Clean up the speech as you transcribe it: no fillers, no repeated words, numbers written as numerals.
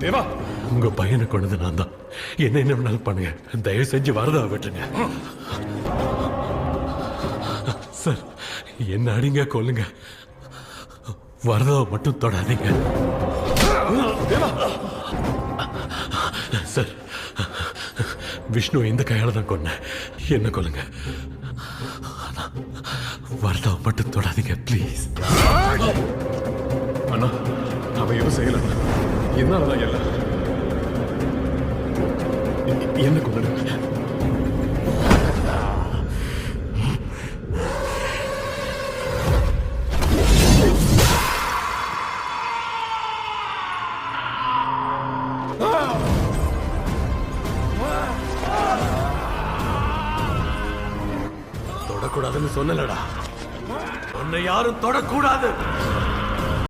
தேவா, உங்க பையனை கொண்டது நான் தான். என்ன வேணாலும் பண்ணுங்க, தயவு செஞ்சு வரதா விட்டுருங்க. சார், என்ன அடிங்க கொல்லுங்க, வரதாவை மட்டும் தொடாதீங்க. தேவா சார், விஷ்ணு இந்த கையால தான் கொன்னேன், என்ன கொல்லுங்க. வரதாவை மட்டும் தொடாதீங்க ப்ளீஸ். அண்ணா, அவன் எதுவும் செய்யல, என்னாலதான் எல்லாம். என்ன கொண்டுடுங்க. தொடக்கூடாதுன்னு சொன்னலடா, உன்னை யாரும் தொடக்கூடாது.